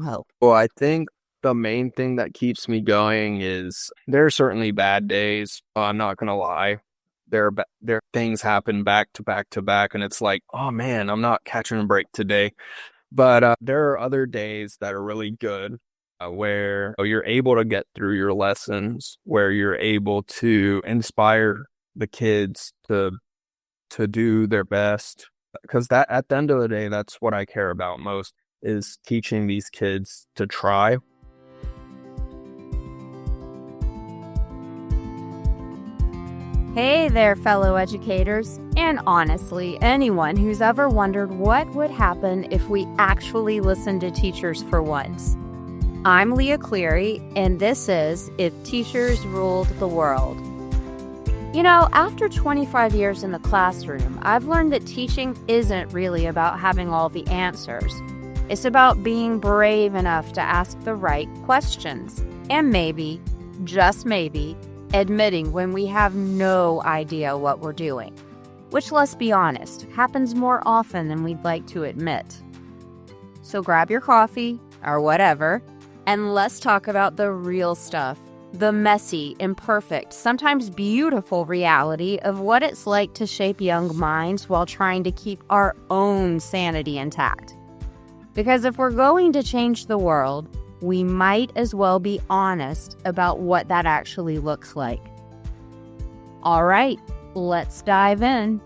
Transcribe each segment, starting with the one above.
Help. Well, I think the main thing that keeps me going is there are certainly bad days. I'm not gonna lie. There things happen back to back to back, and it's like, oh man, I'm not catching a break today. But there are other days that are really good, where you're able to get through your lessons, where you're able to inspire the kids to do their best. Because that at the end of the day, that's what I care about most, is teaching these kids to try. Hey there, fellow educators, and honestly, anyone who's ever wondered what would happen if we actually listened to teachers for once. I'm Leah Cleary, and this is If Teachers Ruled the World. You know, after 25 years in the classroom, I've learned that teaching isn't really about having all the answers. It's about being brave enough to ask the right questions, and maybe, just maybe, admitting when we have no idea what we're doing, which, let's be honest, happens more often than we'd like to admit. So grab your coffee, or whatever, and let's talk about the real stuff, the messy, imperfect, sometimes beautiful reality of what it's like to shape young minds while trying to keep our own sanity intact. Because if we're going to change the world, we might as well be honest about what that actually looks like. All right, let's dive in.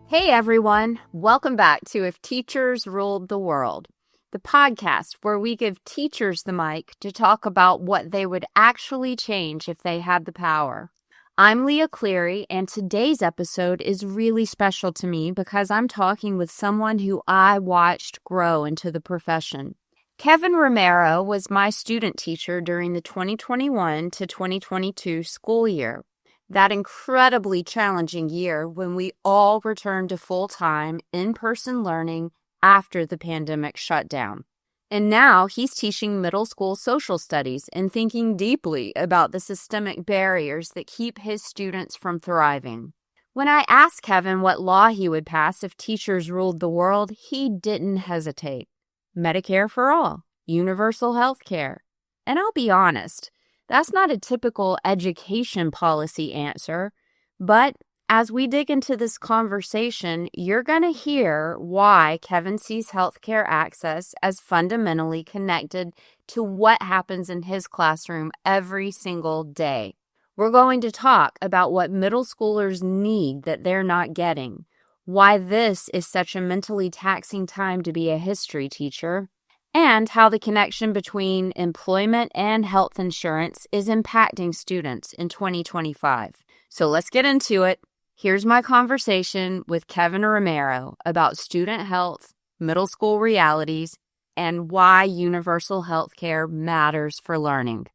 Hey everyone, welcome back to If Teachers Ruled the World, the podcast where we give teachers the mic to talk about what they would actually change if they had the power. I'm Leah Cleary, and today's episode is really special to me because I'm talking with someone who I watched grow into the profession. Kevin Romero was my student teacher during the 2021 to 2022 school year. That incredibly challenging year when we all returned to full-time, in-person learning after the pandemic shut down. And now he's teaching middle school social studies and thinking deeply about the systemic barriers that keep his students from thriving. When I asked Kevin what law he would pass if teachers ruled the world, he didn't hesitate. Medicare for all, universal health care. And I'll be honest, that's not a typical education policy answer, but as we dig into this conversation, you're going to hear why Kevin sees healthcare access as fundamentally connected to what happens in his classroom every single day. We're going to talk about what middle schoolers need that they're not getting, why this is such a mentally taxing time to be a history teacher, and how the connection between employment and health insurance is impacting students in 2025. So let's get into it. Here's my conversation with Kevin Romero about student health, middle school realities, and why universal health care matters for learning.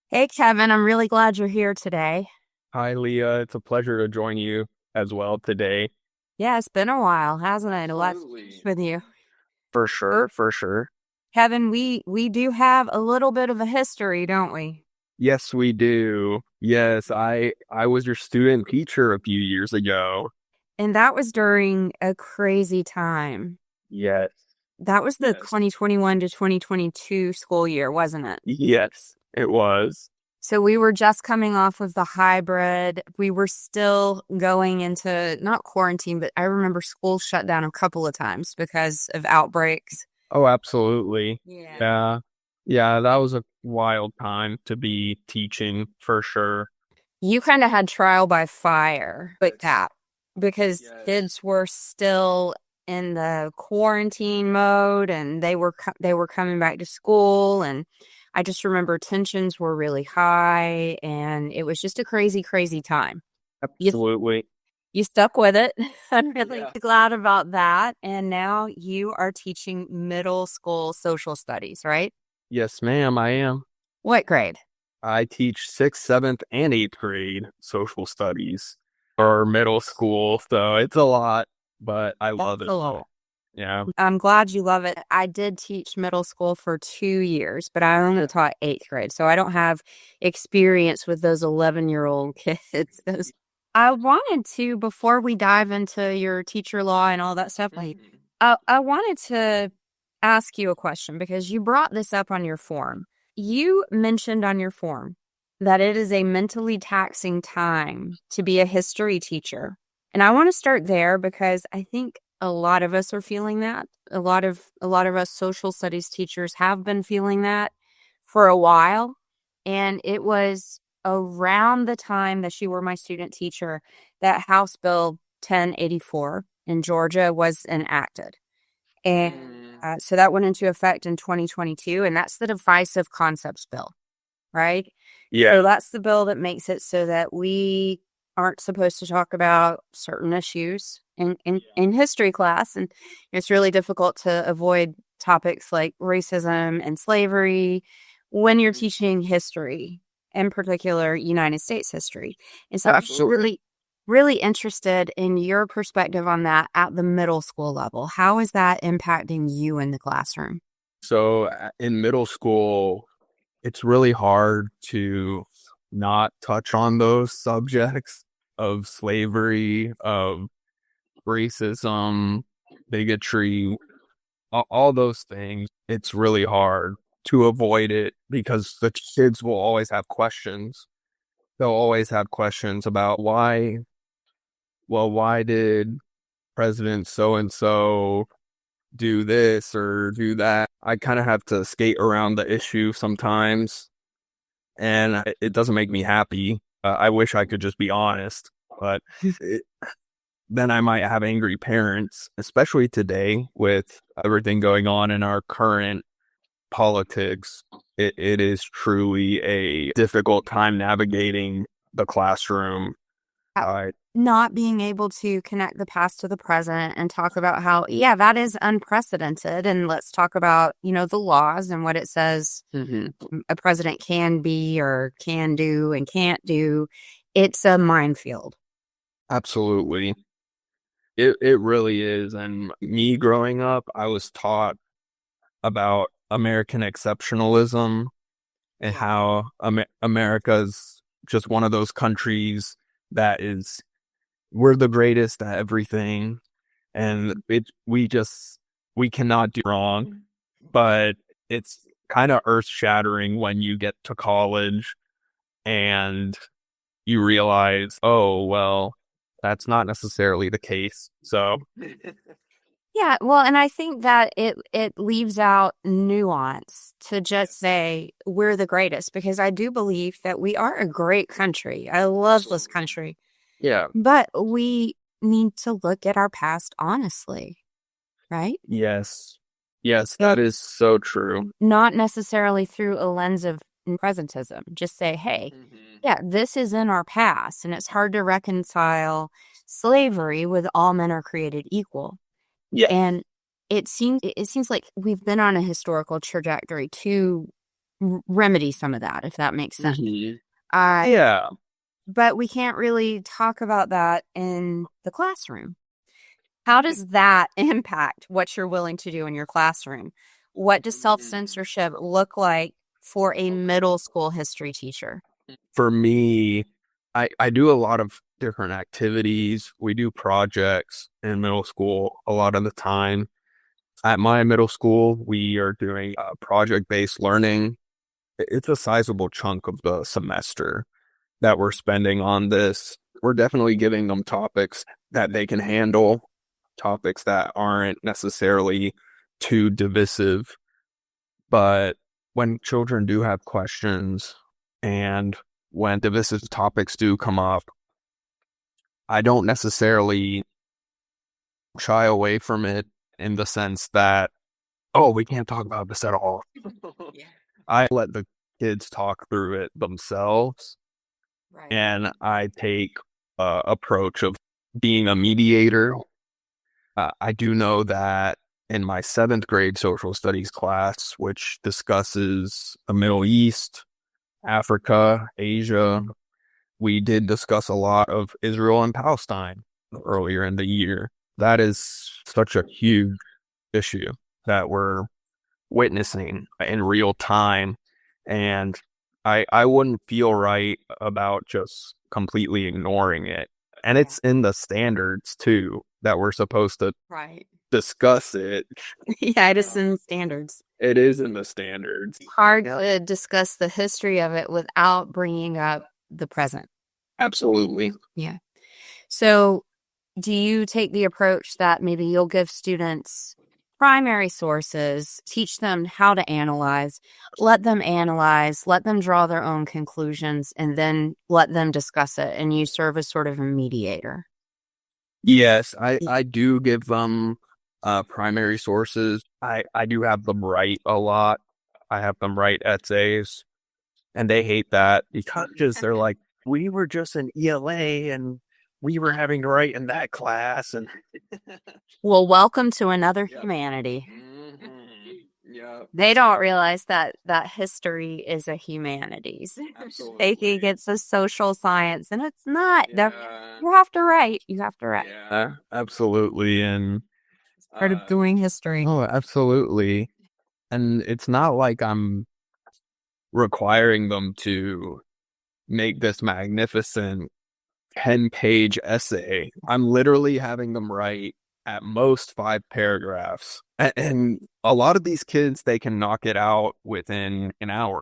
Hey, Kevin, I'm really glad you're here today. Hi, Leah. It's a pleasure to join you as well today. Yeah, it's been a while, hasn't it? Let's with you. For sure. Kevin, we do have a little bit of a history, don't we? Yes, we do. Yes, I was your student teacher a few years ago. And that was during a crazy time. Yes. That was the 2021 to 2022 school year, wasn't it? Yes, it was. So we were just coming off of the hybrid. We were still going into, not quarantine, but I remember school shut down a couple of times because of outbreaks. Oh, absolutely. Yeah. Yeah, that was a wild time to be teaching for sure. You kind of had trial by fire with that because kids were still in the quarantine mode and they were coming back to school, and I just remember tensions were really high and it was just a crazy, crazy time. Absolutely. You stuck with it. I'm really glad about that. And now you are teaching middle school social studies, right? Yes, ma'am, I am. What grade? I teach 6th, 7th, and 8th grade social studies for middle school, so it's a lot, but I love it. A lot. Yeah. I'm glad you love it. I did teach middle school for 2 years, but I only taught 8th grade, so I don't have experience with those 11-year-old kids. I wanted to, before we dive into your teacher law and all that stuff, I wanted to ask you a question because you brought this up on your form. You mentioned on your form that it is a mentally taxing time to be a history teacher. And I want to start there because I think a lot of us are feeling that. A lot of us social studies teachers have been feeling that for a while. And it was around the time that you were my student teacher that House Bill 1084 in Georgia was enacted. And so that went into effect in 2022, and that's the Divisive Concepts Bill, right? Yeah. So that's the bill that makes it so that we aren't supposed to talk about certain issues in history class. And it's really difficult to avoid topics like racism and slavery when you're teaching history, in particular United States history. And so I'm really interested in your perspective on that at the middle school level. How is that impacting you in the classroom? So in middle school, it's really hard to not touch on those subjects of slavery, of racism, bigotry, all those things. It's really hard to avoid it because the kids will always have questions. They'll always have questions about why did President so and so do this or do that? I kind of have to skate around the issue sometimes, and it doesn't make me happy. I wish I could just be honest, but then I might have angry parents, especially today with everything going on in our current politics. It is truly a difficult time navigating the classroom. Not being able to connect the past to the present and talk about how, yeah, that is unprecedented. And let's talk about, the laws and what it says a president can be or can do and can't do. It's a minefield. Absolutely. It really is. And me growing up, I was taught about American exceptionalism and how America's just one of those countries that is, we're the greatest at everything, and we cannot do wrong. But it's kind of earth shattering when you get to college and you realize, oh, well, that's not necessarily the case. So Yeah, well, and I think that it leaves out nuance to just say we're the greatest, because I do believe that we are a great country. I love this country. yeah. But we need to look at our past honestly, right? Yes. Yes, that is so true. Not necessarily through a lens of presentism. Just say, hey, yeah, this is in our past, and it's hard to reconcile slavery with all men are created equal. Yeah. And it seems like we've been on a historical trajectory to remedy some of that, if that makes sense. Yeah. But we can't really talk about that in the classroom. How does that impact what you're willing to do in your classroom? What does self-censorship look like for a middle school history teacher? For me, I do a lot of different activities. We do projects in middle school a lot of the time. At my middle school, we are doing project-based learning. It's a sizable chunk of the semester that we're spending on this. We're definitely giving them topics that they can handle, topics that aren't necessarily too divisive. But when children do have questions and when divisive topics do come up, I don't necessarily shy away from it in the sense that, oh, we can't talk about this at all. I let the kids talk through it themselves, and I take approach of being a mediator. I do know that in my 7th grade social studies class, which discusses the Middle East, Africa, Asia, we did discuss a lot of Israel and Palestine earlier in the year. That is such a huge issue that we're witnessing in real time. And I wouldn't feel right about just completely ignoring it. And it's in the standards too that we're supposed to discuss it. Yeah, it is in the standards. It is in the standards. Hard to discuss the history of it without bringing up the present. Absolutely. Yeah. So do you take the approach that maybe you'll give students primary sources, teach them how to analyze, let them draw their own conclusions, and then let them discuss it, and you serve as sort of a mediator? Yes, I do give them primary sources. I do have them write a lot. I have them write essays, and they hate that because they're like, we were just in ELA and we were having to write in that class. And well, welcome to another humanity. Yeah, they don't realize that history is a humanities. absolutely. They think it's a social science, and it's not. You have to write. Yeah, absolutely. And Part of doing history. oh, absolutely. And it's not like I'm requiring them to make this magnificent 10-page essay. I'm literally having them write at most 5 paragraphs. And a lot of these kids, they can knock it out within an hour.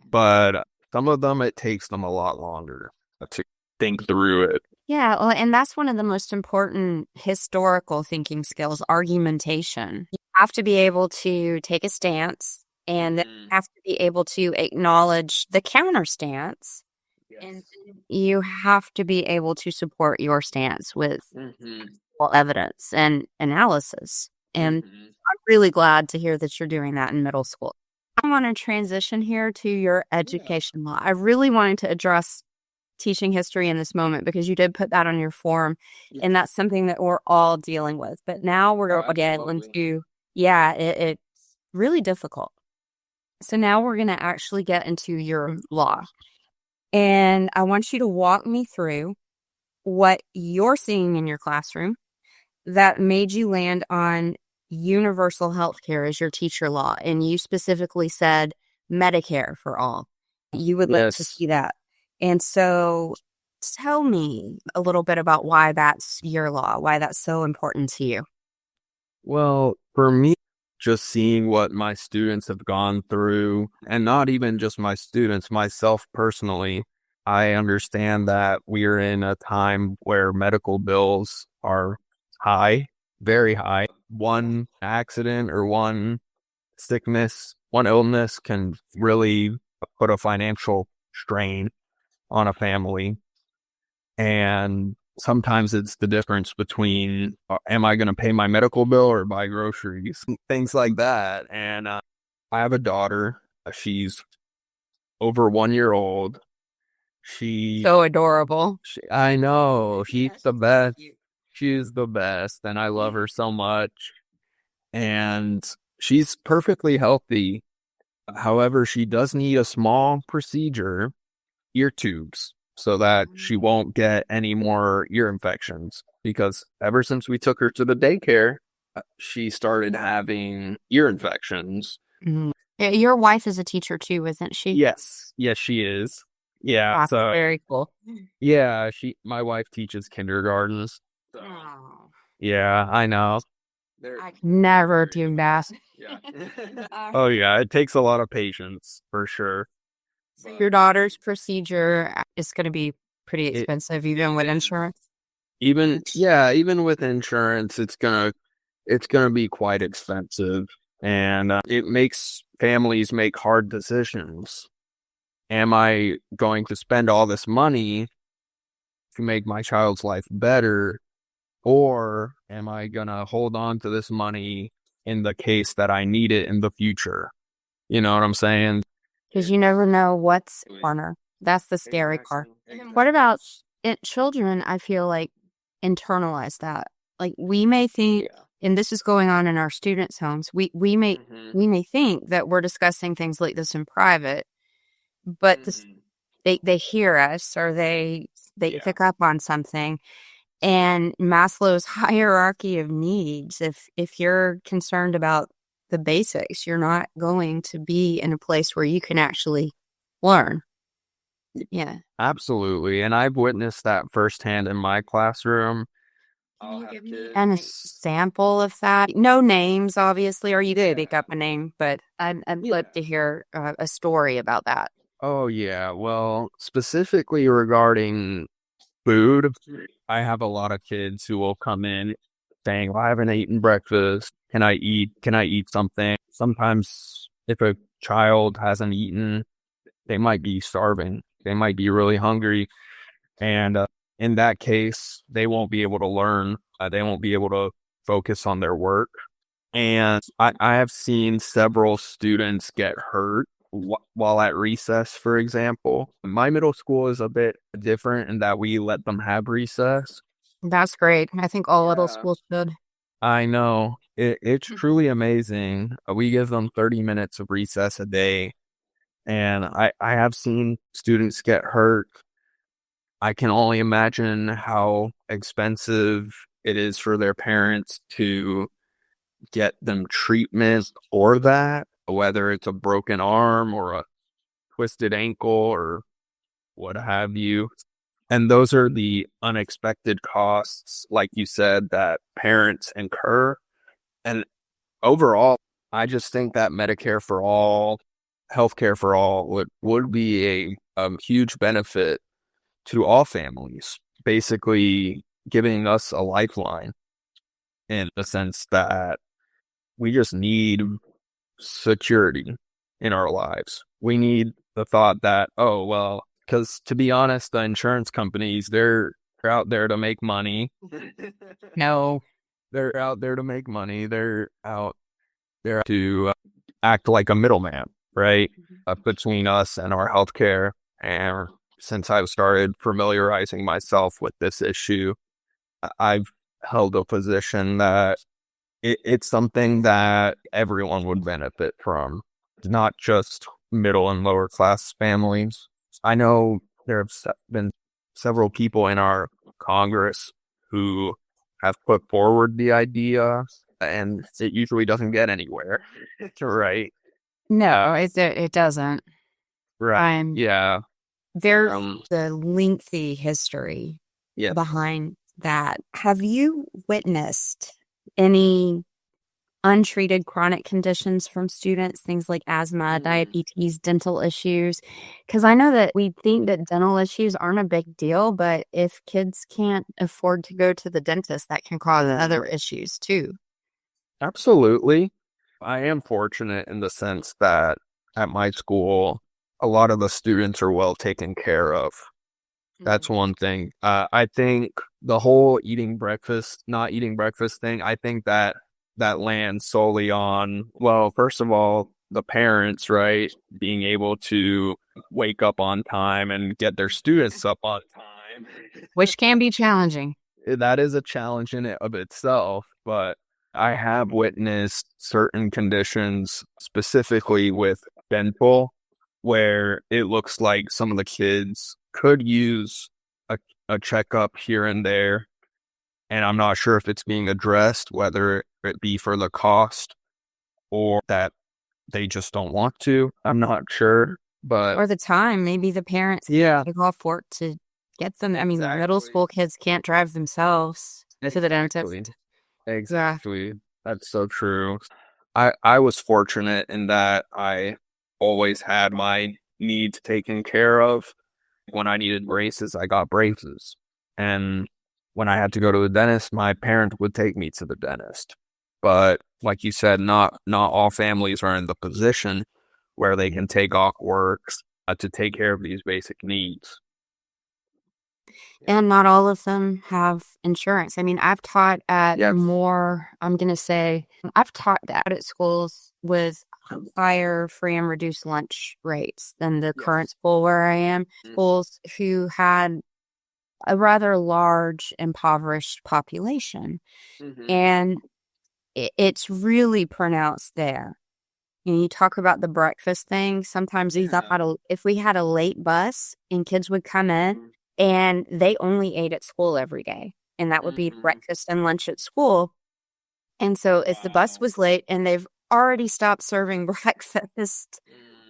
But some of them, it takes them a lot longer to think through it. Yeah, well, and that's one of the most important historical thinking skills, argumentation. You have to be able to take a stance, and then you have to be able to acknowledge the counter stance. Yes. And you have to be able to support your stance with evidence and analysis. And I'm really glad to hear that you're doing that in middle school. I want to transition here to your education law. I really wanted to address teaching history in this moment because you did put that on your form, and that's something that we're all dealing with. But now we're going to get into, it's really difficult. So now we're going to actually get into your law. And I want you to walk me through what you're seeing in your classroom that made you land on universal health care as your teacher law. And you specifically said Medicare for all. You would like to see that. And so tell me a little bit about why that's your law, why that's so important to you. Well, for me, just seeing what my students have gone through, and not even just my students, myself personally, I understand that we're in a time where medical bills are high, very high. One accident or one sickness, one illness can really put a financial strain on a family. And sometimes it's the difference between, am I going to pay my medical bill or buy groceries? Things like that. And I have a daughter. She's over 1 year old. So adorable. I know. She's the best. She's the best. And I love her so much. And she's perfectly healthy. However, she does need a small procedure, ear tubes, so that she won't get any more ear infections. Because ever since we took her to the daycare, she started having ear infections. Mm-hmm. Your wife is a teacher too, isn't she? Yes, she is. Yeah, that's so very cool. Yeah, my wife teaches kindergartens. So, yeah, I know. I never do math. Yeah. Oh yeah, it takes a lot of patience for sure. So your daughter's procedure is going to be pretty expensive, even with insurance. Even with insurance, it's gonna be quite expensive, and it makes families make hard decisions. Am I going to spend all this money to make my child's life better, or am I gonna hold on to this money in the case that I need it in the future? You know what I'm saying? Because you never know what's corner. That's the scary part. What about children? I feel like internalize that. Like we may think, and this is going on in our students' homes. We may think that we're discussing things like this in private, but they hear us, or they pick up on something. And Maslow's hierarchy of needs, if you're concerned about the basics, you're not going to be in a place where you can actually learn. Yeah. Absolutely. And I've witnessed that firsthand in my classroom. Can I'll you have give me kids. an example of that? No names, obviously, or you could Yeah. pick up a name, but I'd Yeah. love to hear a story about that. Oh, yeah. Well, specifically regarding food, I have a lot of kids who will come in saying, well, I haven't eaten breakfast. Can I eat something? Sometimes if a child hasn't eaten, they might be starving. They might be really hungry. And in that case, they won't be able to learn. They won't be able to focus on their work. And I have seen several students get hurt while at recess, for example. My middle school is a bit different in that we let them have recess. That's great. I think all little Yeah. schools should. I know. It's truly amazing. We give them 30 minutes of recess a day. And I have seen students get hurt. I can only imagine how expensive it is for their parents to get them treatment for that, whether it's a broken arm or a twisted ankle or what have you. And those are the unexpected costs, like you said, that parents incur. And overall, I just think that Medicare for all, healthcare for all would be a huge benefit to all families, basically giving us a lifeline in the sense that we just need security in our lives. We need the thought that, oh, well, because to be honest, the insurance companies, they're out there to make money. No. They're out there to make money. They're out there to act like a middleman, right? Between us and our healthcare. And since I've started familiarizing myself with this issue, I've held a position that it's something that everyone would benefit from, not just middle and lower class families. I know there have been several people in our Congress who have put forward the idea, and it usually doesn't get anywhere. Right. No, it doesn't. Right. I'm Yeah. There's Um, the lengthy history yes. behind that. Have you witnessed any untreated chronic conditions from students, things like asthma, diabetes, dental issues? Because I know that we think that dental issues aren't a big deal, but if kids can't afford to go to the dentist, that can cause other issues too. Absolutely. I am fortunate in the sense that at my school, a lot of the students are well taken care of. That's one thing. I think the whole not eating breakfast thing, I think that that lands solely on, well, first of all, the parents, right? Being able to wake up on time and get their students up on time. Which can be challenging. That is a challenge in it of itself, but I have witnessed certain conditions, specifically with dental, where it looks like some of the kids could use a, a checkup here and there. And I'm not sure if it's being addressed, whether it be for the cost or that they just don't want to. I'm not sure, but Or the time, maybe the parents yeah, take off work to get them. I mean, middle exactly. school kids can't drive themselves to the Exactly. dentist. Yeah. Exactly. That's so true. I was fortunate in that I always had my needs taken care of. When I needed braces, I got braces. And when I had to go to the dentist, my parents would take me to the dentist. But like you said, not all families are in the position where they can take off work to take care of these basic needs. And not all of them have insurance. I mean, I've taught at Yes. I'm going to say, I've taught at schools with higher free and reduced lunch rates than the current Yes. school where I am. Schools who had a rather large impoverished population. Mm-hmm. And it's really pronounced there. You talk about the breakfast thing. Sometimes Yeah. if we had a late bus and kids would come in and they only ate at school every day, and that would be Mm-hmm. breakfast and lunch at school. And so if the bus Wow. was late and they've already stopped serving breakfast,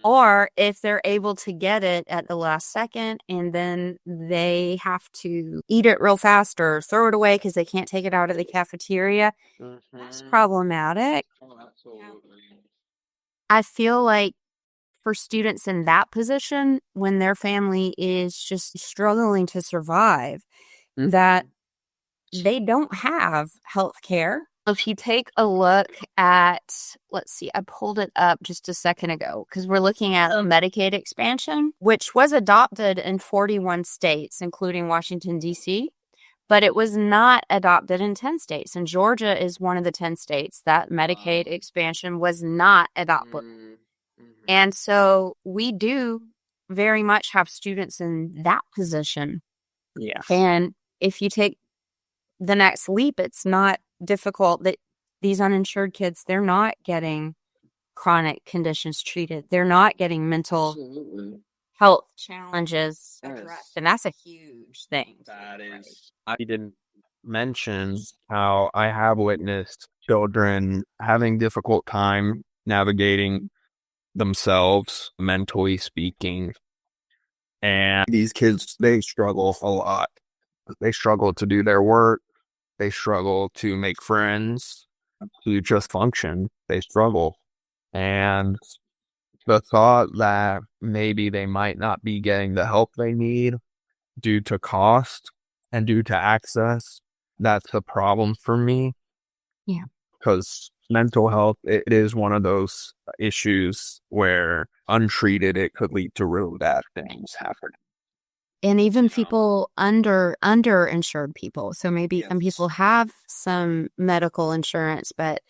Or if they're able to get it at the last second and then they have to eat it real fast or throw it away because they can't take it out of the cafeteria, that's problematic. I feel like for students in that position, when their family is just struggling to survive, that they don't have health care. If you take a look at, let's see, I pulled it up just a second ago because we're looking at Medicaid expansion, which was adopted in 41 states, including Washington, D.C., but it was not adopted in 10 states. And Georgia is one of the 10 states that Medicaid expansion was not adopted. And so we do very much have students in that position. Yeah. And if you take the next leap, it's not difficult that these uninsured kids, they're not getting chronic conditions treated. They're not getting mental health challenges addressed. And that's a huge thing. That is. I didn't mention how I have witnessed children having difficult time navigating themselves, mentally speaking. And these kids, they struggle a lot. They struggle to do their work. They struggle to make friends, to just function. They struggle. And the thought that maybe they might not be getting the help they need due to cost and due to access, that's a problem for me. Yeah. Because mental health, it is one of those issues where untreated, it could lead to really bad things happening. And even people underinsured people. So maybe some people have some medical insurance, but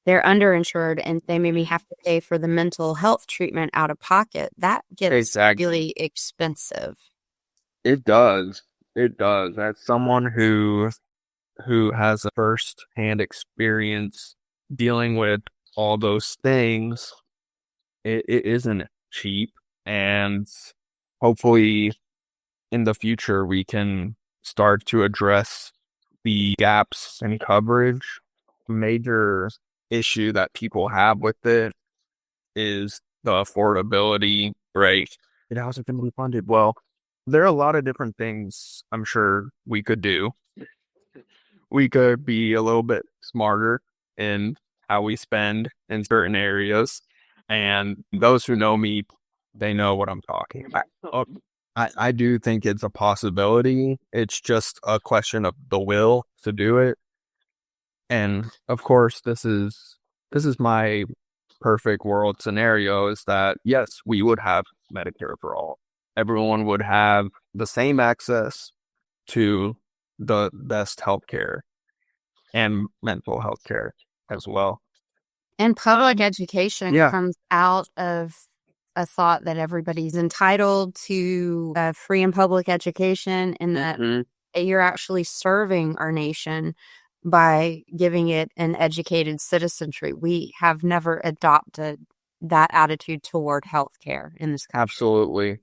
they're underinsured and they maybe have to pay for the mental health treatment out of pocket. That gets really expensive. It does. It does. As someone who has a first-hand experience dealing with all those things, it isn't cheap. And hopefully in the future, we can start to address the gaps in coverage. Major issue that people have with it is the affordability, right? It hasn't been refunded. Well, there are a lot of different things I'm sure we could do. We could be a little bit smarter in how we spend in certain areas. And those who know me, they know what I'm talking about. I do think it's a possibility. It's just a question of the will to do it. And of course, this is my perfect world scenario, is that yes, we would have Medicare for all. Everyone would have the same access to the best healthcare and mental health care as well. And public education comes out of a thought that everybody's entitled to free and public education, and that you're actually serving our nation by giving it an educated citizenry. We have never adopted that attitude toward healthcare in this country. Absolutely.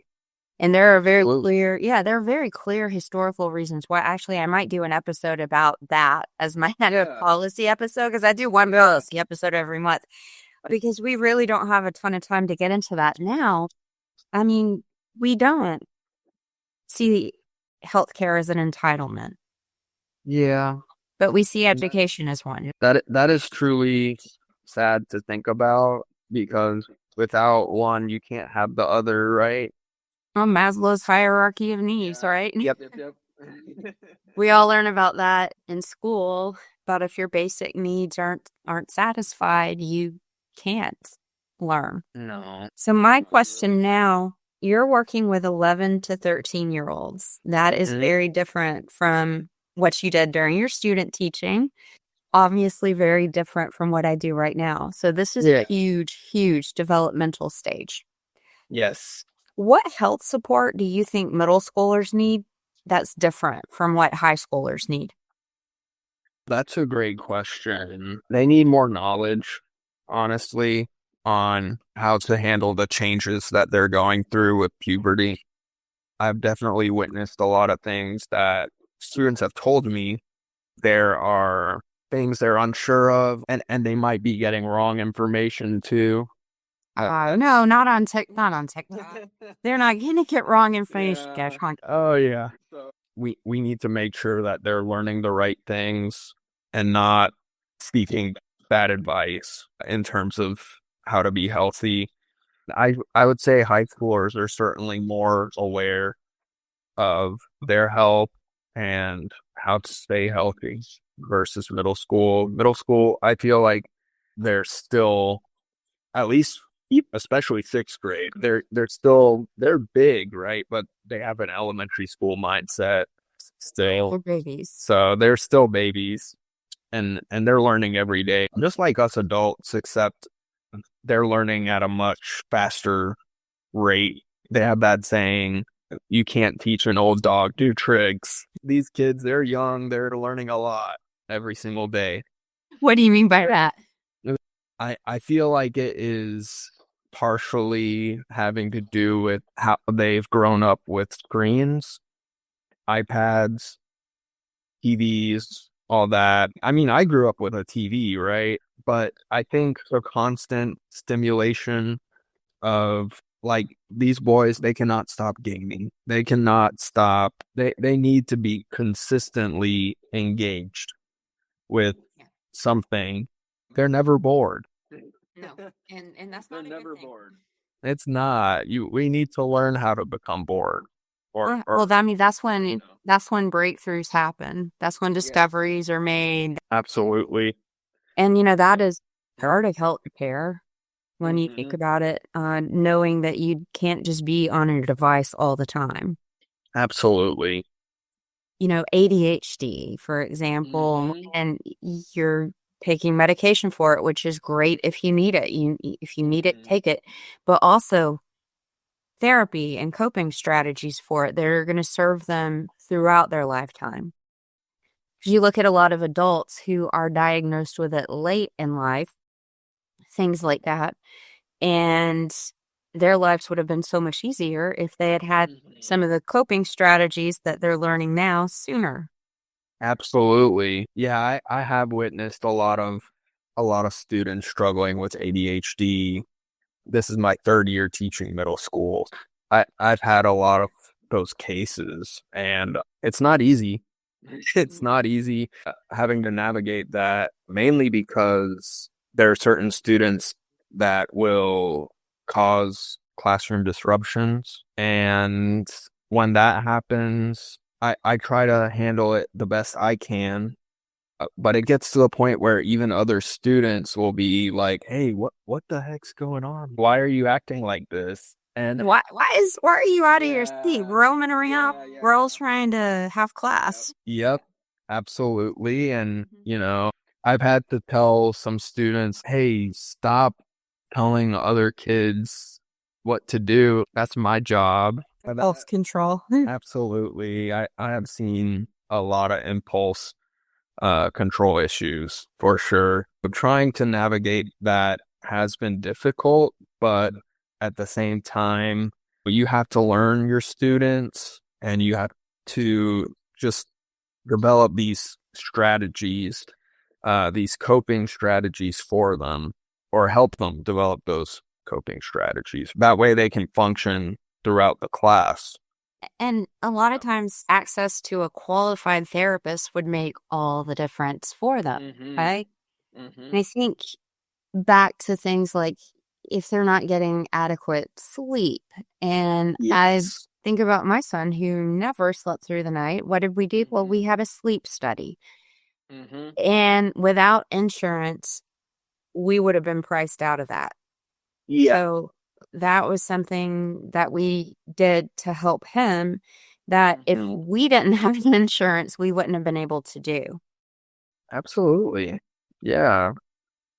And there are there are very clear historical reasons why. Actually, I might do an episode about that as my policy episode, because I do one policy episode every month, because we really don't have a ton of time to get into that now. I mean, we don't see healthcare as an entitlement. Yeah. But we see education as one. That is truly sad to think about, because without one, you can't have the other, right? Maslow's hierarchy of needs, right? Yep. We all learn about that in school, but if your basic needs aren't satisfied, you can't learn. No. So my question now, you're working with 11 to 13-year-olds. That is very different from what you did during your student teaching. Obviously very different from what I do right now. So this is a huge developmental stage. Yes. What health support do you think middle schoolers need that's different from what high schoolers need? That's a great question. They need more knowledge, honestly, on how to handle the changes that they're going through with puberty. I've definitely witnessed a lot of things that students have told me. There are things they're unsure of, and they might be getting wrong information too. No, not on TikTok. They're not going to get wrong information. Yeah. Oh yeah. We need to make sure that they're learning the right things and not seeking bad advice in terms of how to be healthy. I would say high schoolers are certainly more aware of their health and how to stay healthy versus middle school. Middle school, I feel like they're still, at least especially sixth grade, they're big, right? But they have an elementary school mindset still. They're babies. So they're still babies and they're learning every day, just like us adults, except they're learning at a much faster rate. They have that saying, you can't teach an old dog new tricks. These kids, they're young, they're learning a lot every single day. What do you mean by that? I feel like it is partially having to do with how they've grown up with screens, iPads, TVs, all that. I mean, I grew up with a TV, right? But I think the constant stimulation of like these boys, they cannot stop gaming. They cannot stop. They need to be consistently engaged with something. They're never bored. No, and that's not a good thing. It's not. We need to learn how to become bored. Well, I mean, that's when breakthroughs happen. That's when discoveries are made. Absolutely. And, that is part of healthcare when you think about it, knowing that you can't just be on a device all the time. Absolutely. ADHD, for example, and you're taking medication for it, which is great if you need it. If you need it, take it. But also therapy and coping strategies for it that are going to serve them throughout their lifetime. You look at a lot of adults who are diagnosed with it late in life, things like that, and their lives would have been so much easier if they had had some of the coping strategies that they're learning now sooner. Absolutely. Yeah, I have witnessed a lot of students struggling with ADHD. This is my third year teaching middle school. I've had a lot of those cases and it's not easy. It's not easy having to navigate that, mainly because there are certain students that will cause classroom disruptions. And when that happens, I try to handle it the best I can. But it gets to the point where even other students will be like, "Hey, what the heck's going on? Why are you acting like this?" And Why are you out of your seat roaming around? We're all trying to have class. yep, absolutely. And, I've had to tell some students, "Hey, stop telling other kids what to do. That's my job." Self-control. Absolutely. I have seen a lot of impulse control issues for sure. But trying to navigate that has been difficult, but at the same time, you have to learn your students and you have to just develop these strategies, these coping strategies for them or help them develop those coping strategies. That way they can function throughout the class. And a lot of times access to a qualified therapist would make all the difference for them, right? And I think back to things like if they're not getting adequate sleep. And I think about my son who never slept through the night. What did we do? Well, we had a sleep study. And without insurance, we would have been priced out of that. So that was something that we did to help him that if we didn't have insurance, we wouldn't have been able to do. Absolutely. Yeah.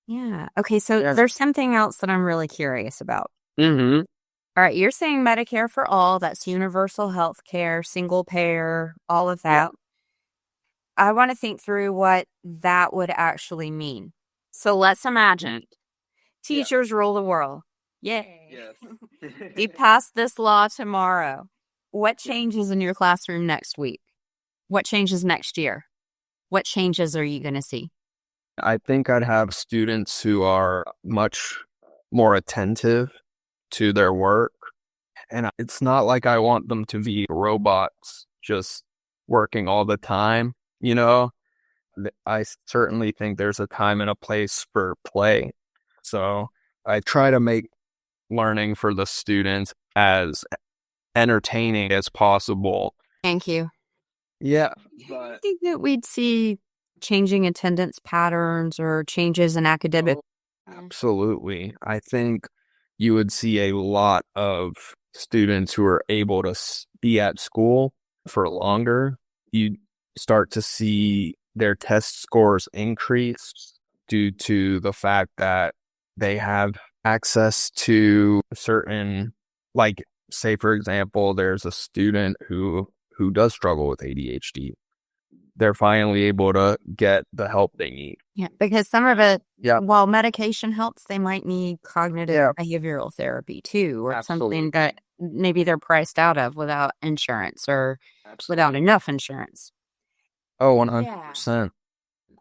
Yeah. Okay. So there's something else that I'm really curious about. Mm-hmm. All right. You're saying Medicare for all. That's universal health care, single payer, all of that. I want to think through what that would actually mean. So let's imagine teachers rule the world. Yay. Yes. You pass this law tomorrow. What changes in your classroom next week? What changes next year? What changes are you going to see? I think I'd have students who are much more attentive to their work. And it's not like I want them to be robots just working all the time, you know? I certainly think there's a time and a place for play. So I try to make learning for the students as entertaining as possible. Thank you. Yeah, I think that we'd see changing attendance patterns or changes in academic. absolutely. I think you would see a lot of students who are able to be at school for longer. You start to see their test scores increase due to the fact that they have access to certain, like, say, for example, there's a student who does struggle with ADHD. They're finally able to get the help they need. Yeah, because some of it, Yeah. while medication helps, they might need cognitive Yeah. behavioral therapy too, or Absolutely. something that maybe they're priced out of without insurance or without enough insurance. Oh, 100%.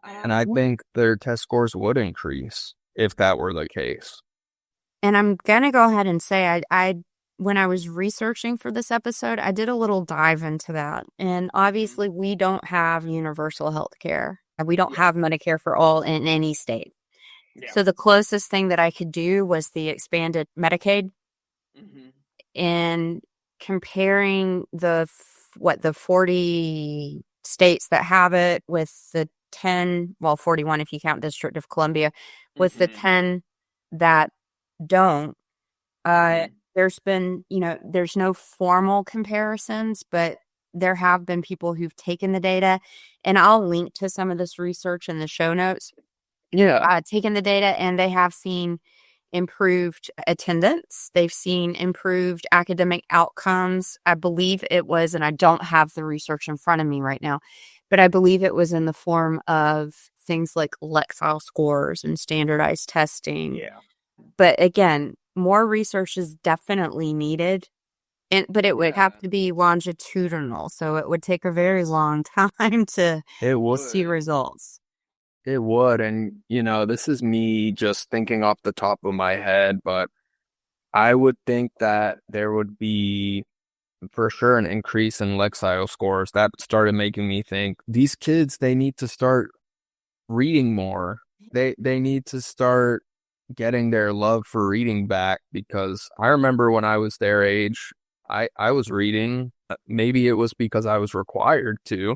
And I think their test scores would increase if that were the case. And I'm going to go ahead and say I when I was researching for this episode, I did a little dive into that. And obviously, we don't have universal health care. We don't have Medicare for all in any state. Yeah. So the closest thing that I could do was the expanded Medicaid. And comparing the 40 states that have it with the 10, well, 41 if you count District of Columbia, with the 10 that don't, there's been, there's no formal comparisons, but there have been people who've taken the data, and I'll link to some of this research in the show notes. Yeah. Taken the data, and they have seen improved attendance. They've seen improved academic outcomes. I believe it was, and I don't have the research in front of me right now, but I believe it was in the form of things like Lexile scores and standardized testing. Yeah. But again, more research is definitely needed, but it would have to be longitudinal. So it would take a very long time to see results. It would. And, this is me just thinking off the top of my head, but I would think that there would be for sure an increase in Lexile scores. That started making me think these kids, they need to start reading more. They need to start getting their love for reading back, because I remember when I was their age, I was reading. Maybe it was because I was required to,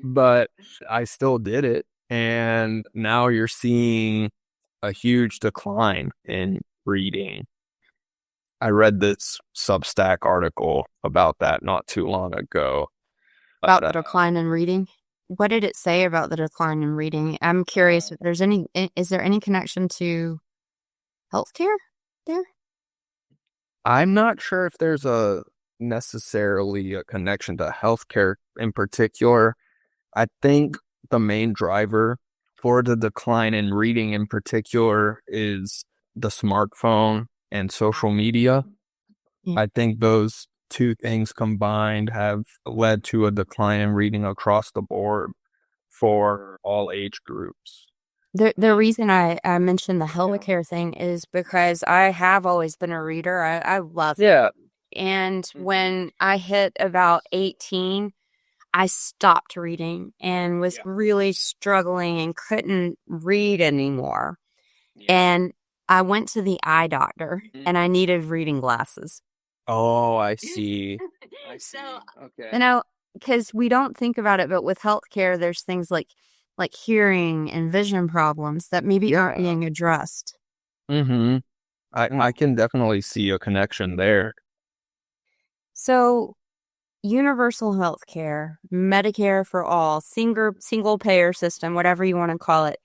but I still did it. And now you're seeing a huge decline in reading. I read this Substack article about that not too long ago. About the decline in reading? What did it say about the decline in reading? I'm curious if is there any connection to healthcare there? I'm not sure if there's necessarily a connection to healthcare in particular. I think the main driver for the decline in reading in particular is the smartphone and social media. Yeah. I think those two things combined have led to a decline in reading across the board for all age groups. The reason I mentioned the healthcare thing is because I have always been a reader. I love it. And when I hit about 18, I stopped reading and was really struggling and couldn't read anymore. And I went to the eye doctor and I needed reading glasses. Oh, I see. Okay. Because we don't think about it, but with healthcare, there's things like hearing and vision problems that maybe aren't being addressed. Mm-hmm. I can definitely see a connection there. So universal health care, Medicare for all, single payer system, whatever you want to call it.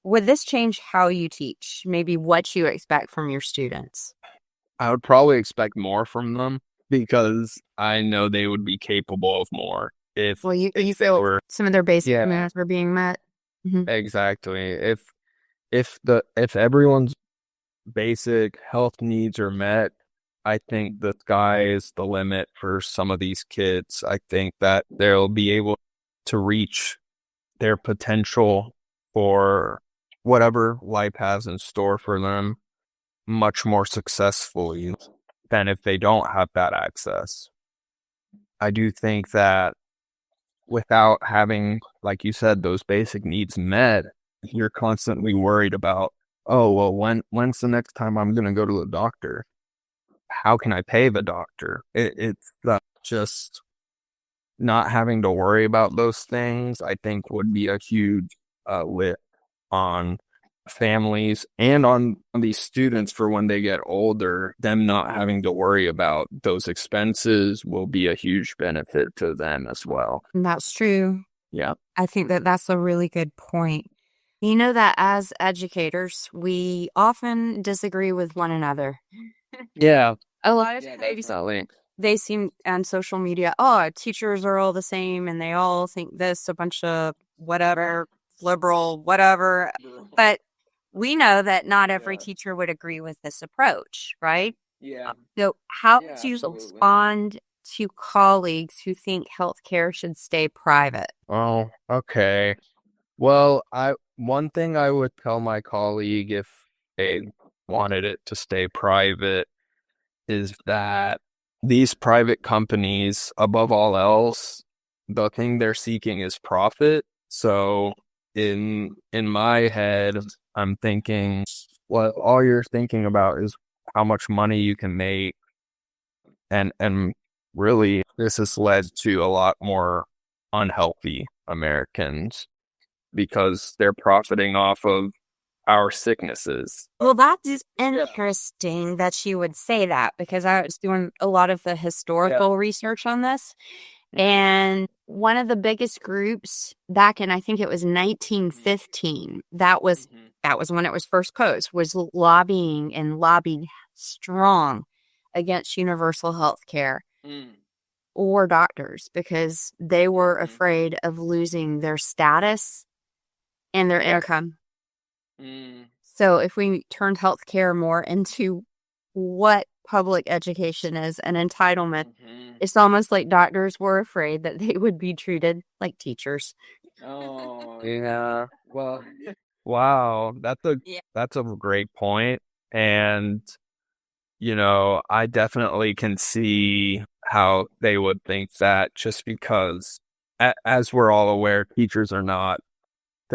Would this change how you teach? Maybe what you expect from your students? I would probably expect more from them because I know they would be capable of more if you feel some of their basic demands were being met. Mm-hmm. Exactly. If everyone's basic health needs are met, I think the sky is the limit for some of these kids. I think that they'll be able to reach their potential for whatever life has in store for them. much more successfully than if they don't have that access. I do think that without having, like you said, those basic needs met, you're constantly worried about, oh, well, when's the next time I'm going to go to the doctor? How can I pay the doctor? It's just not having to worry about those things, I think would be a huge lift on families and on these students for when they get older. Them not having to worry about those expenses will be a huge benefit to them as well. That's true. Yeah. I think that that's a really good point. You know that as educators, we often disagree with one another. Yeah. A lot of times they seem on social media, oh, teachers are all the same and they all think this, a bunch of whatever, liberal, whatever. But we know that not every teacher would agree with this approach, right? Yeah. So how would you respond to colleagues who think healthcare should stay private? Oh, okay. Well, one thing I would tell my colleague if they wanted it to stay private is that these private companies, above all else, the thing they're seeking is profit. So in my head, I'm thinking, well, all you're thinking about is how much money you can make. And really, this has led to a lot more unhealthy Americans because they're profiting off of our sicknesses. Well, that is interesting that you would say that because I was doing a lot of the historical research on this. And one of the biggest groups back in, I think it was 1915, that was when it was first posed, was lobbying and lobbied strong against universal health care or doctors because they were afraid of losing their status and their income. So if we turned healthcare more into what public education is, an entitlement, it's almost like doctors were afraid that they would be treated like teachers. Oh, yeah. Well, wow, that's a great point. And I definitely can see how they would think that just because, as we're all aware, teachers they're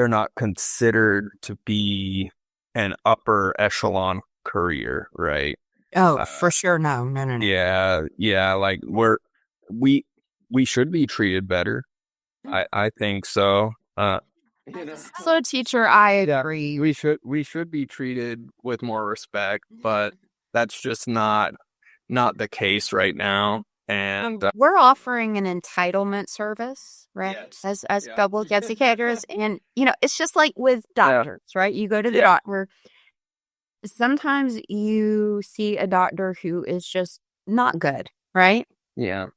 not considered to be an upper echelon career, right? Oh, for sure. No. Yeah, like we should be treated better. I think so. So, teacher, I agree. We should be treated with more respect, but that's just not the case right now. And we're offering an entitlement service, right? As public educators, and it's just like with doctors, right? You go to the doctor. Sometimes you see a doctor who is just not good, right? Yeah.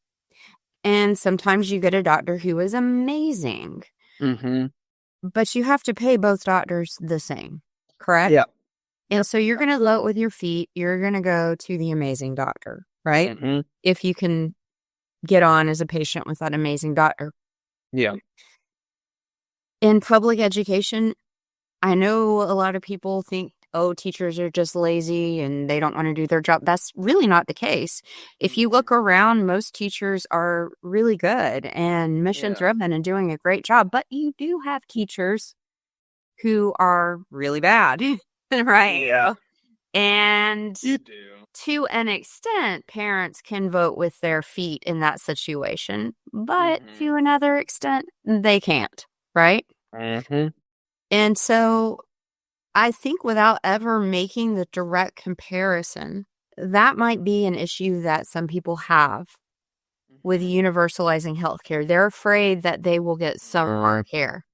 And sometimes you get a doctor who is amazing. But you have to pay both doctors the same, correct? Yeah. And so you're going to vote with your feet. You're going to go to the amazing doctor, right? If you can get on as a patient with that amazing doctor. Yeah. In public education, I know a lot of people think, oh, teachers are just lazy and they don't want to do their job. That's really not the case. If you look around, most teachers are really good and mission driven and doing a great job. But you do have teachers who are really bad, right? Yeah. And You do. to an extent, parents can vote with their feet in that situation. But to another extent, they can't, right? And so I think without ever making the direct comparison, that might be an issue that some people have with universalizing healthcare. They're afraid that they will get subpar care.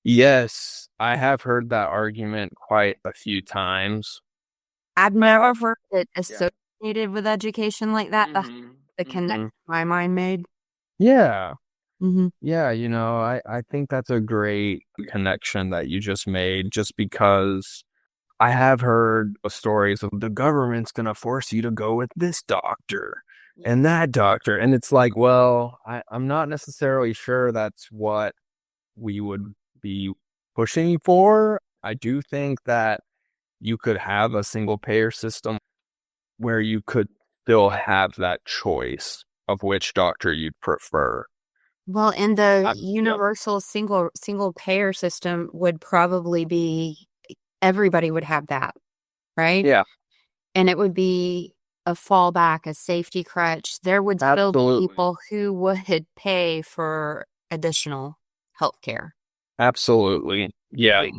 Yes, I have heard that argument quite a few times. I've never heard it associated with education like that. The connection my mind made. Yeah. Yeah, I think that's a great connection that you just made, just because I have heard stories of the government's going to force you to go with this doctor and that doctor. And it's like, well, I'm not necessarily sure that's what we would be pushing for. I do think that you could have a single payer system where you could still have that choice of which doctor you'd prefer. Well, and the Yep. universal single payer system would probably be everybody would have that, right? Yeah, And it would be a fallback, a safety crutch. There would still be absolutely. people who would pay for additional health care. Absolutely. Yeah. Right.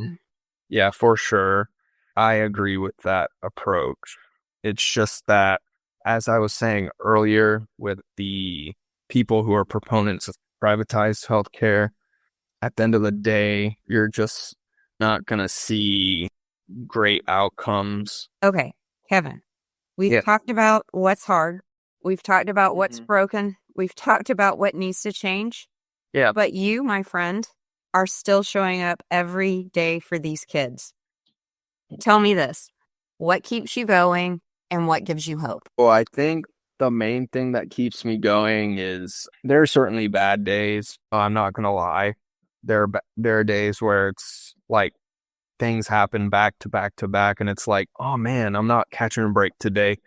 Yeah, for sure. I agree with that approach. It's just that, as I was saying earlier, with the people who are proponents of privatized healthcare, at the end of the day, you're just not going to see great outcomes. Okay, Kevin, we've Yeah. talked about what's hard. We've talked about what's Mhm. broken. We've talked about what needs to change. Yeah. But you, my friend, are still showing up every day for these kids. Tell me this. What keeps you going and what gives you hope? Well, I think the main thing that keeps me going is there are certainly bad days. I'm not going to lie. There are days where it's like things happen back to back to back, and it's like, oh man, I'm not catching a break today.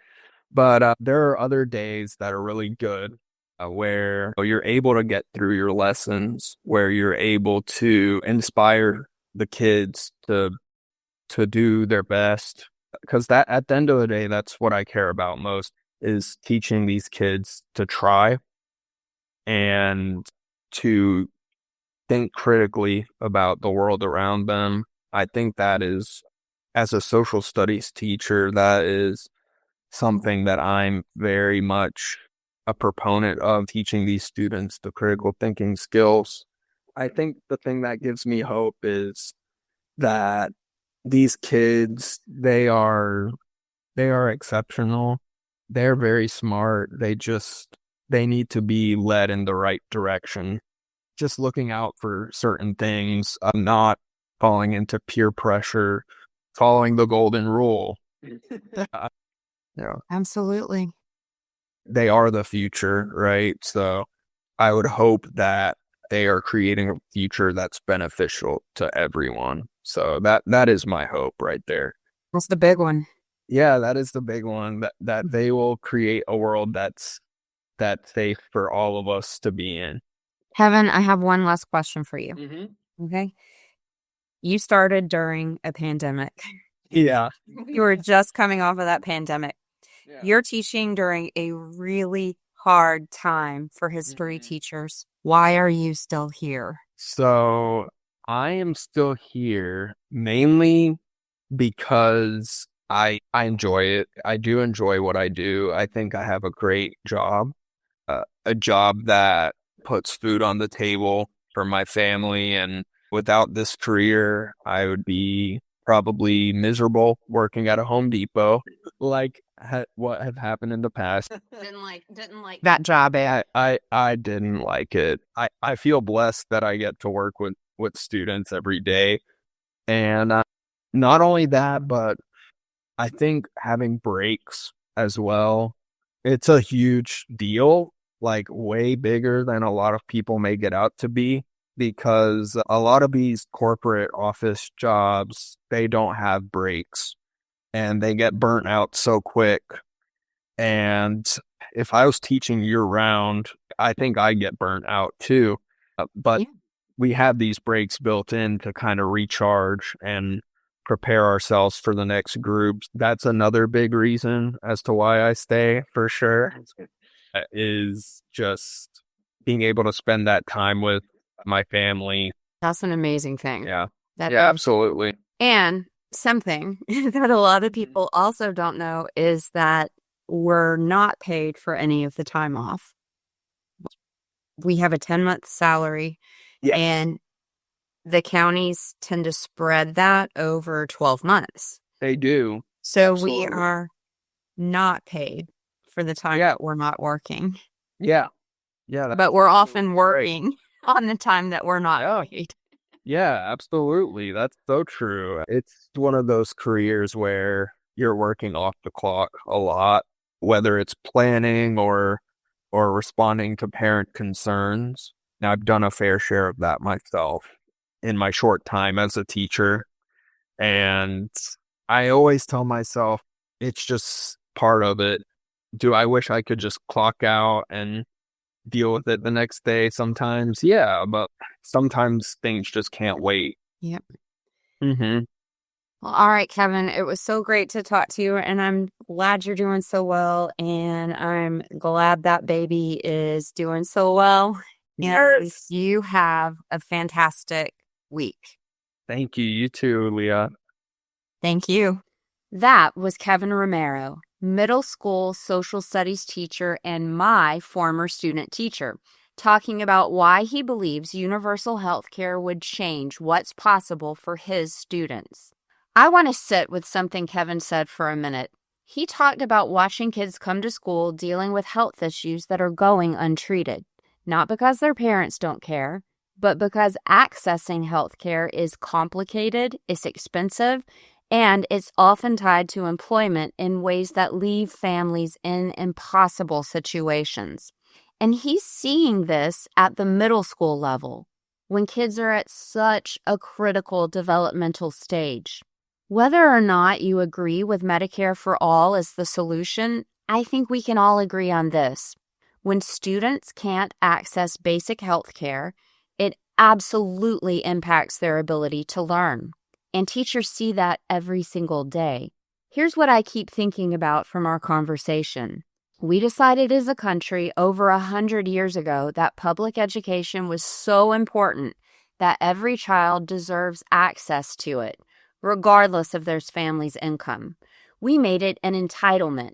But there are other days that are really good, where you're able to get through your lessons, where you're able to inspire the kids to do their best. Because that, at the end of the day, that's what I care about most, is teaching these kids to try and to think critically about the world around them. I think that is, as a social studies teacher, that is something that I'm very much a proponent of, teaching these students the critical thinking skills. I think the thing that gives me hope is that these kids, they are exceptional. They're very smart. They need to be led in the right direction. Just looking out for certain things, not falling into peer pressure, following the golden rule. Yeah, Absolutely. they are the future, right? So I would hope that they are creating a future that's beneficial to everyone. So that is my hope right there. That's the big one. Yeah, that is the big one, that they will create a world that's safe for all of us to be in. Kevin, I have one last question for you. Mm-hmm. Okay. You started during a pandemic. Yeah. You were just coming off of that pandemic. Yeah. You're teaching during a really hard time for history Mhm. teachers. Why are you still here? So I am still here mainly because I enjoy it. I do enjoy what I do. I think I have a great job, a job that puts food on the table for my family. And without this career, I would be probably miserable working at a Home Depot, like what had happened in the past. Didn't like that job. I didn't like it. I feel blessed that I get to work with students every day. And not only that, but I think having breaks as well, it's a huge deal, like way bigger than a lot of people make it out to be, because a lot of these corporate office jobs, they don't have breaks and they get burnt out so quick. And if I was teaching year round, I think I get burnt out too. But Yeah. we have these breaks built in to kind of recharge and prepare ourselves for the next group. That's another big reason as to why I stay, for sure, is just being able to spend that time with my family. That's an amazing thing. Yeah. That Yeah, is. absolutely. And something that a lot of people also don't know is that we're not paid for any of the time off. We have a 10-month salary, Yes. and the counties tend to spread that over 12 months. They do. So Absolutely. we are not paid for the time Yeah. that we're not working, Yeah. Yeah. but we're often right. working on the time that we're not paid. Yeah, absolutely. That's so true. It's one of those careers where you're working off the clock a lot, whether it's planning or responding to parent concerns. Now, I've done a fair share of that myself in my short time as a teacher, and I always tell myself it's just part of it. Do I wish I could just clock out and deal with it the next day sometimes? Yeah, but sometimes things just can't wait. Yep. Mm-hmm. Well, all right, Kevin, it was so great to talk to you, and I'm glad you're doing so well, and I'm glad that baby is doing so well. And Yes. you have a fantastic week. Thank you. You too, Leah. Thank you. That was Kevin Romero, middle school social studies teacher and my former student teacher, talking about why he believes universal health care would change what's possible for his students. I want to sit with something Kevin said for a minute. He talked about watching kids come to school dealing with health issues that are going untreated, not because their parents don't care, but because accessing health care is complicated, it's expensive, and it's often tied to employment in ways that leave families in impossible situations. And he's seeing this at the middle school level, when kids are at such a critical developmental stage. Whether or not you agree with Medicare for All as the solution, I think we can all agree on this. When students can't access basic health care, it absolutely impacts their ability to learn. And teachers see that every single day. Here's what I keep thinking about from our conversation. We decided as a country over 100 years ago that public education was so important that every child deserves access to it, regardless of their family's income. We made it an entitlement.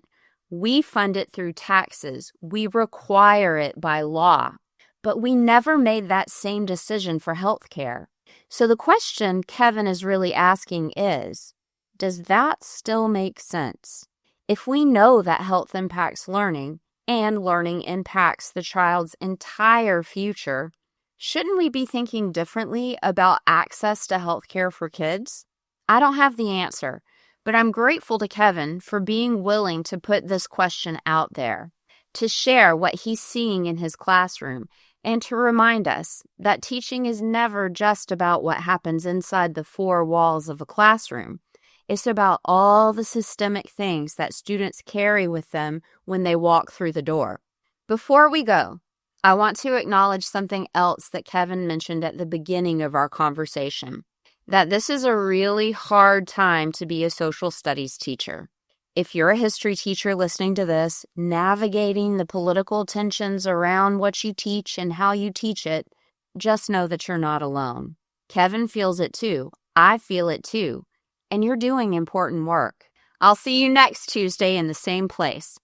We fund it through taxes. We require it by law. But we never made that same decision for health care. So the question Kevin is really asking is, does that still make sense? If we know that health impacts learning and learning impacts the child's entire future, shouldn't we be thinking differently about access to health care for kids? I don't have the answer, but I'm grateful to Kevin for being willing to put this question out there, to share what he's seeing in his classroom, and to remind us that teaching is never just about what happens inside the four walls of a classroom. It's about all the systemic things that students carry with them when they walk through the door. Before we go, I want to acknowledge something else that Kevin mentioned at the beginning of our conversation, that this is a really hard time to be a social studies teacher. If you're a history teacher listening to this, navigating the political tensions around what you teach and how you teach it, just know that you're not alone. Kevin feels it too. I feel it too. And you're doing important work. I'll see you next Tuesday in the same place.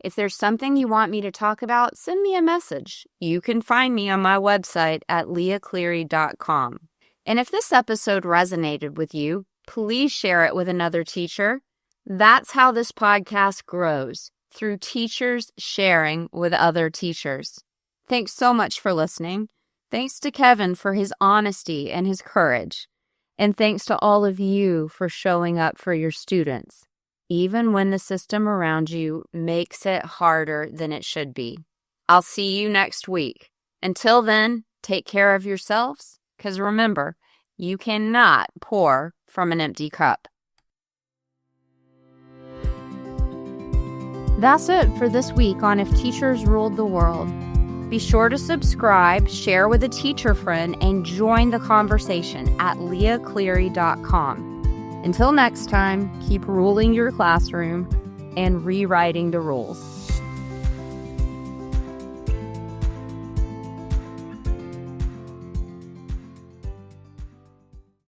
If there's something you want me to talk about, send me a message. You can find me on my website at leahcleary.com. And if this episode resonated with you, please share it with another teacher. That's how this podcast grows, through teachers sharing with other teachers. Thanks so much for listening. Thanks to Kevin for his honesty and his courage. And thanks to all of you for showing up for your students, even when the system around you makes it harder than it should be. I'll see you next week. Until then, take care of yourselves, because remember, you cannot pour from an empty cup. That's it for this week on If Teachers Ruled the World. Be sure to subscribe, share with a teacher friend, and join the conversation at leahcleary.com. Until next time, keep ruling your classroom and rewriting the rules.